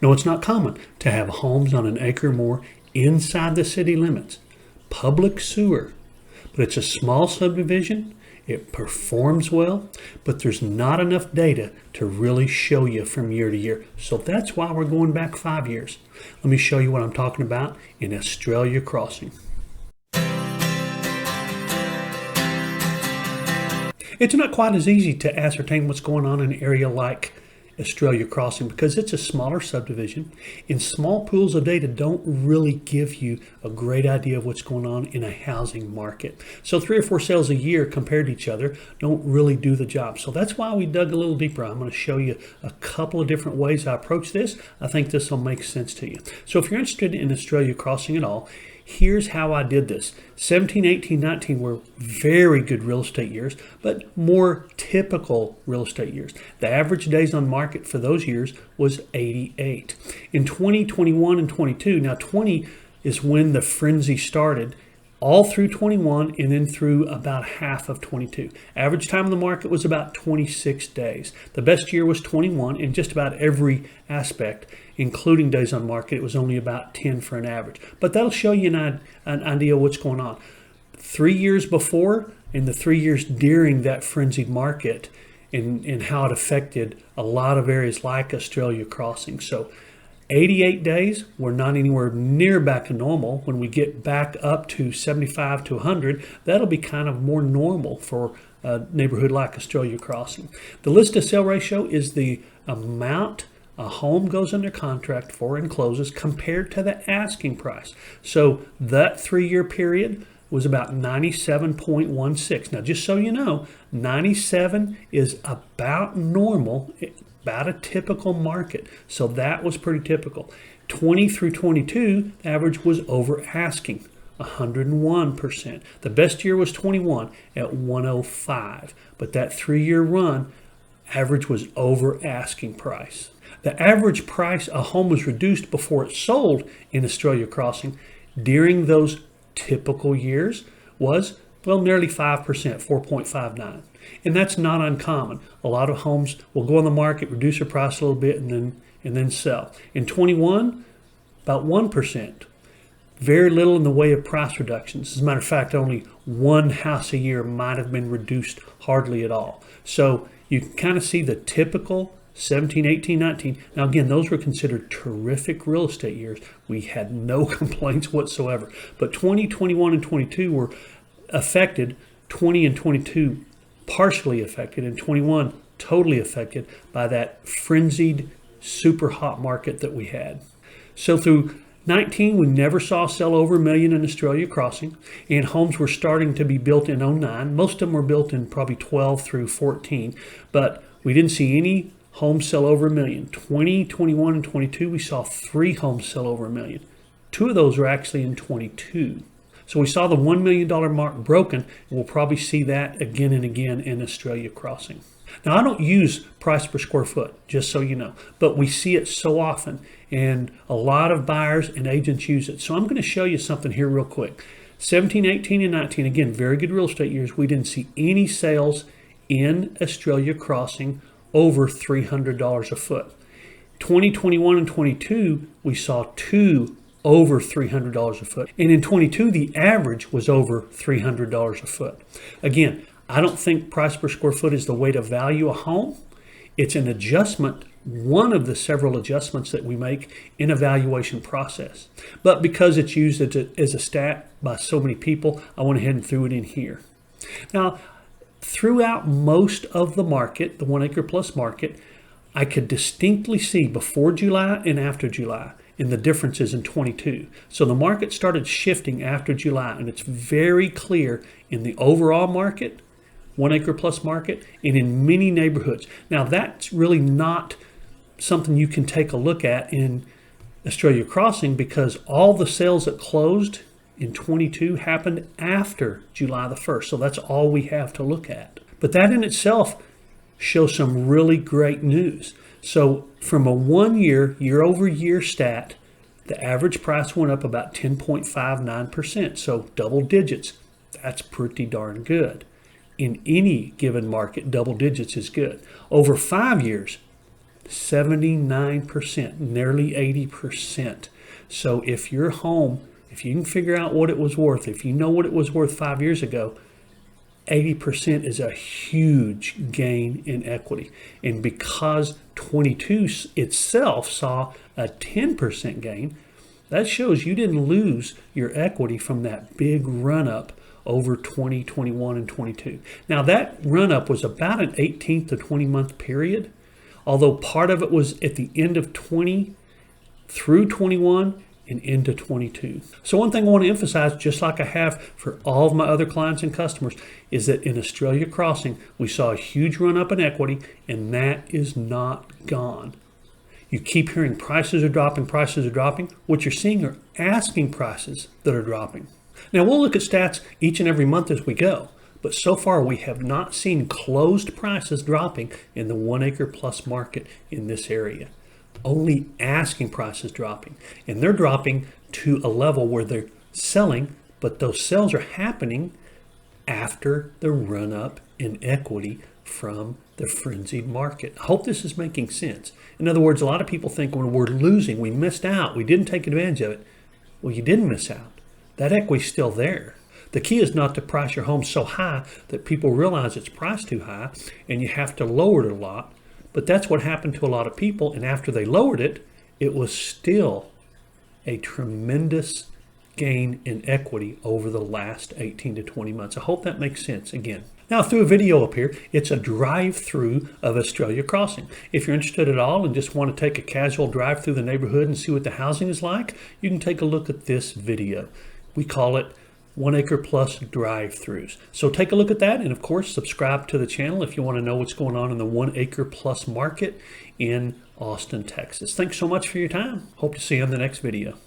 No, it's not common to have homes on an acre or more inside the city limits. Public sewer. But it's a small subdivision. It performs well, but there's not enough data to really show you from year to year. So that's why we're going back 5 years. Let me show you what I'm talking about in Estrella Crossing. It's not quite as easy to ascertain what's going on in an area like Estrella Crossing because it's a smaller subdivision, and small pools of data don't really give you a great idea of what's going on in a housing market. So 3 or 4 sales a year compared to each other don't really do the job. So that's why we dug a little deeper. I'm going to show you a couple of different ways I approach this. I think this will make sense to you. So if you're interested in Estrella Crossing at all, here's how I did this. 17, 18, 19 were very good real estate years, but more typical real estate years. The average days on market for those years was 88. In 20, 21, and 22, now 20 is when the frenzy started, all through 21 and then through about half of 22. Average time on the market was about 26 days. The best year was 21 in just about every aspect, including days on market. It was only about 10 for an average. But that'll show you an idea of what's going on. 3 years before and the 3 years during that frenzied market and how it affected a lot of areas like Estrella Crossing. So 88 days, we're not anywhere near back to normal. When we get back up to 75 to 100, that'll be kind of more normal for a neighborhood like Estrella Crossing. The list to sale ratio is the amount a home goes under contract for and closes compared to the asking price. So that 3-year period was about 97.16. Now, just so you know, 97 is about normal, about a typical market. So that was pretty typical. 20 through 22, the average was over asking, 101%. The best year was 21 at 105. But that 3-year run, average was over asking price. The average price a home was reduced before it sold in Estrella Crossing during those typical years was, well, nearly 5%, 4.59. And that's not uncommon. A lot of homes will go on the market, reduce their price a little bit, and then sell. In 21, about 1%. Very little in the way of price reductions. As a matter of fact, only one house a year might have been reduced, hardly at all. So you can kind of see the typical 17, 18, 19. Now again, those were considered terrific real estate years. We had no complaints whatsoever. But 20, 21, and 22 were affected. 20 and 22 partially affected, and 21 totally affected by that frenzied, super hot market that we had. So through 19, we never saw a sell over $1 million in Estrella Crossing, and homes were starting to be built in 09. Most of them were built in probably 12 through 14, but we didn't see any homes sell over $1 million. 20, 21, and 22, we saw 3 homes sell over $1 million. 2 of those were actually in 22. So we saw the $1 million mark broken, and we'll probably see that again and again in Estrella Crossing. Now, I don't use price per square foot, just so you know, but we see it so often, and a lot of buyers and agents use it. So I'm going to show you something here real quick. 17, 18, and 19, again, very good real estate years. We didn't see any sales in Estrella Crossing over $300 a foot. 20, 21, and 22, we saw 2 over $300 a foot. And in 22, the average was over $300 a foot. Again, I don't think price per square foot is the way to value a home. It's an adjustment, one of the several adjustments that we make in a valuation process. But because it's used as a stat by so many people, I went ahead and threw it in here. Now, throughout most of the market, the 1 acre plus market, I could distinctly see before July and after July in the differences in 22. So the market started shifting after July, and it's very clear in the overall market, 1 acre plus market, and in many neighborhoods. Now that's really not something you can take a look at in Estrella Crossing because all the sales that closed in 22 happened after July the 1st. So that's all we have to look at. But that in itself shows some really great news. So from a 1 year, year over year stat, the average price went up about 10.59%. So double digits, that's pretty darn good. In any given market, double digits is good. Over 5 years, 79%, nearly 80%. So if your home, if you can figure out what it was worth, if you know what it was worth 5 years ago, 80% is a huge gain in equity. And because 22 itself saw a 10% gain, that shows you didn't lose your equity from that big run up over 20, 21, and 22. Now that run up was about an 18 to 20 month period, although part of it was at the end of 20 through 21 and into 22. So one thing I want to emphasize, just like I have for all of my other clients and customers, is that in Estrella Crossing, we saw a huge run up in equity, and that is not gone. You keep hearing prices are dropping, prices are dropping. What you're seeing are asking prices that are dropping. Now we'll look at stats each and every month as we go, but so far we have not seen closed prices dropping in the 1 acre plus market in this area. Only asking prices dropping, and they're dropping to a level where they're selling, but those sales are happening after the run up in equity from the frenzied market. I hope this is making sense. In other words, a lot of people think when we're losing, we missed out, we didn't take advantage of it. Well, you didn't miss out. That equity's still there. The key is not to price your home so high that people realize it's priced too high and you have to lower it a lot. But that's what happened to a lot of people, and after they lowered it, it was still a tremendous gain in equity over the last 18 to 20 months. I hope that makes sense again. Now, through a video up here, it's a drive-through of Estrella Crossing. If you're interested at all and just want to take a casual drive through the neighborhood and see what the housing is like, you can take a look at this video. We call it 1 acre plus drive-throughs. So take a look at that, and of course subscribe to the channel if you want to know what's going on in the 1 acre plus market in Austsin, Texas. Thanks so much for your time. Hope to see you in the next video.